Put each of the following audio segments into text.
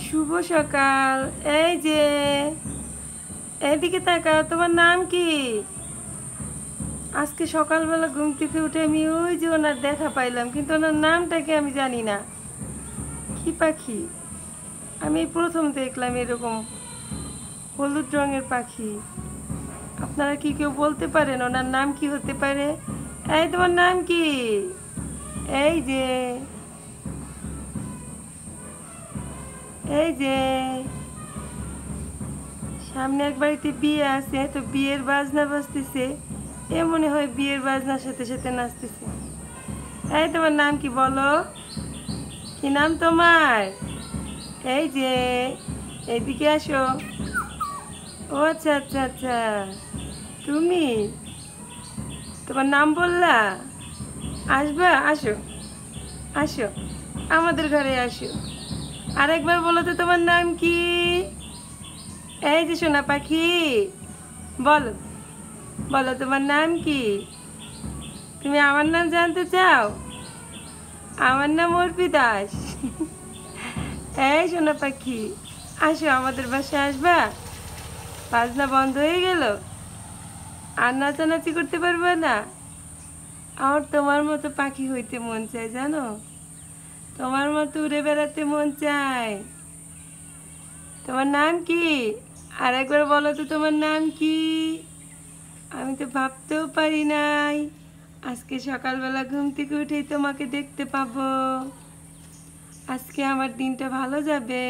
শুভ সকাল। এই যে এদিকে তাকাও, তোমার নাম কি? আজকে সকালবেলা ঘুম থেকে উঠে আমি ওই যে ওনার দেখা পাইলাম, কিন্তু ওনার নামটাকে আমি জানি না। কি পাখি? আমি এই প্রথম দেখলাম এরকম হলুদ রঙের পাখি। আপনারা কি কেউ বলতে পারেন ওনার নাম কি হতে পারে? এই তোমার নাম কি? এই যে এই যে সামনে এক বাড়িতে বিয়ে আছে, তো বিয়ের বাজনা বাজতেছে। এ মনে হয় বিয়ের বাজনার সাথে সাথে নাচতেছে। এই তোমার নাম কি বলো? কি নাম তোমার? এই যে এইদিকে আসো। ও আচ্ছা আচ্ছা আচ্ছা, তুমি তোমার নাম বললা? আসবা? আসো আসো, আমাদের ঘরে আসো। আরেকবার বলো তো তোমার নাম কি? এই যে সোনা পাখি, বলো বলো তোমার নাম কি? তুমি আমার নাম জানতে চাও? আমার নাম অর্পি দাস। এই সোনা পাখি, আসো আমাদের বাসায়, আসবা? বাজনা বন্ধ হয়ে গেল, আর নাচানাচি করতে পারবে না? আমার তোমার মতো পাখি হইতে মন চায়, জানো? তোমার মতো উড়ে বেড়াতে মন চায়। তোমার নাম কি? আর একবার বলো তো তোমার নাম কি? আমি তো ভাবতেও পারি নাই আজকে সকালবেলা ঘুম থেকে উঠেই তোমাকে দেখতে পাবো। আজকে আমার দিনটা ভালো যাবে।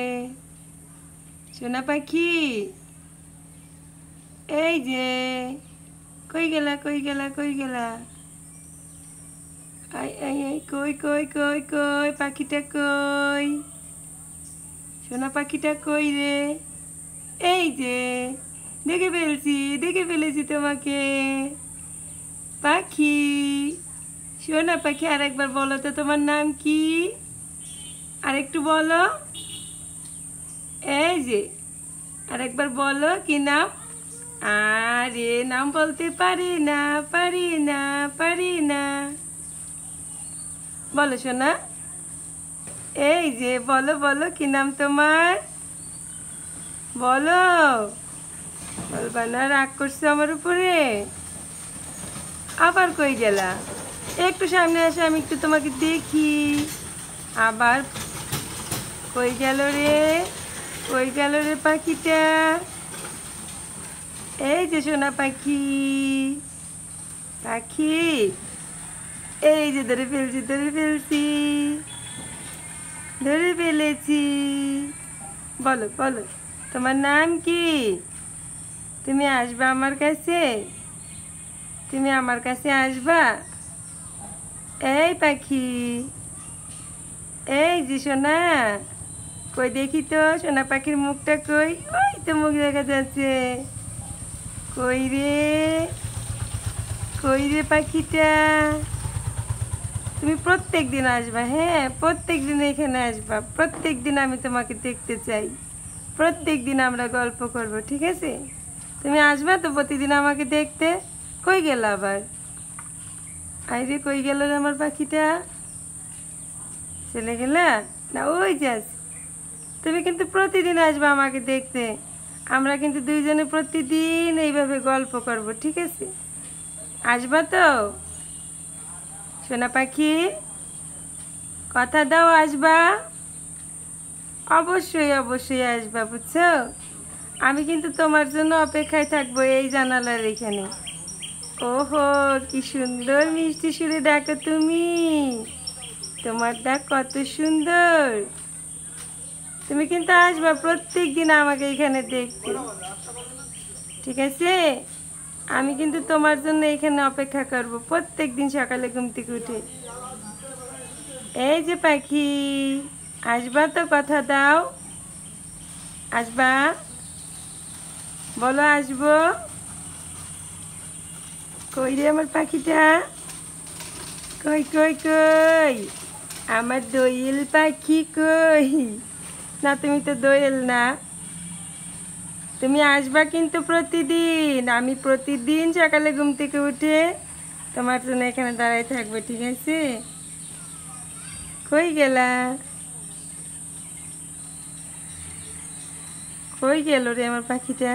সোনা পাখি, এই যে কই গেলা কই গেলা কই গেলা? আই আই আই, কই কই কই কই পাখিটা কই? সোনা পাখিটা কই রে? এই যে দেখে ফেলেছি তোমাকে। পাখি, সোনা পাখি, আর একবার বলো তো তোমার নাম কি? আর একটু বলো। এই যে আরেকবার বলো কি নাম? আরে নাম বলতে পারি না, পারি না, পারি না। বলো সোনা। এই যে বলো বলো কি নাম তোমার? বলো। বলবা না? রাগ করছো আমার উপরে? আবার কই গেলা? একটু সামনে আসে, আমি একটু তোমাকে দেখি। আবার কই গেল রে? কই গেল রে পাখিটা? এই যে সোনা পাখি, পাখি, এই যে ধরে ফেলছি ধরে ফেলছি, ধরে ফেলেছি। বলো বলো তোমার নাম কি? তুমি আসবা আমার কাছে? তুমি আমার কাছে আসবা? এই পাখি, এই যে সোনা, কই দেখি তো সোনা পাখির মুখটা কই? ওই তো মুখ দেখা যাচ্ছে। কই রে? কই রে পাখিটা? তুমি প্রত্যেক দিন আসবা, হ্যাঁ প্রত্যেক দিন এখানে আসবা। প্রত্যেক দিন আমি তোমাকে দেখতে চাই। প্রত্যেক দিন আমরা গল্প করব, ঠিক আছে? তুমি আসবা তো প্রতিদিন আমাকে দেখতে? কই গেল আবার? আইরে কই গেল রে আমার পাখিটা? চলে গেলা? না ওই যে আছে। তুমি কিন্তু প্রতিদিন আসবা আমাকে দেখতে। আমরা কিন্তু দুইজনে প্রতিদিন এইভাবে গল্প করব, ঠিক আছে? আসবা তো সোনা পাখি? কথা দাও আসবা? অবশ্যই অবশ্যই আসবা, বুঝছো? আমি কিন্তু তোমার জন্য অপেক্ষায় থাকবো এই জানালার এখানে। ওহো, কি সুন্দর মিষ্টি সুরে ডাকো তুমি। তোমার ডাক কত সুন্দর। তুমি কিন্তু আসবা প্রত্যেক দিন আমাকে এখানে দেখতে, ঠিক আছে? আমি কিন্তু তোমার জন্য এখানে অপেক্ষা করব প্রত্যেক দিন সকালে ঘুম থেকে উঠে। এই যে পাখি, আসবা তো? কথা দাও আসবা? বলো আসবো। কই রে আমার পাখিটা? কই কই কই আমার দোয়েল পাখি কই? না তুমি তো দোয়েল না। তুমি আসবা কিন্তু প্রতিদিন। আমি প্রতিদিন সকালে ঘুম থেকে উঠে তোমার জন্য এখানে দাঁড়াই থাকবো, ঠিক আছে? কই গেলা? কই গেল রে আমার পাখিটা?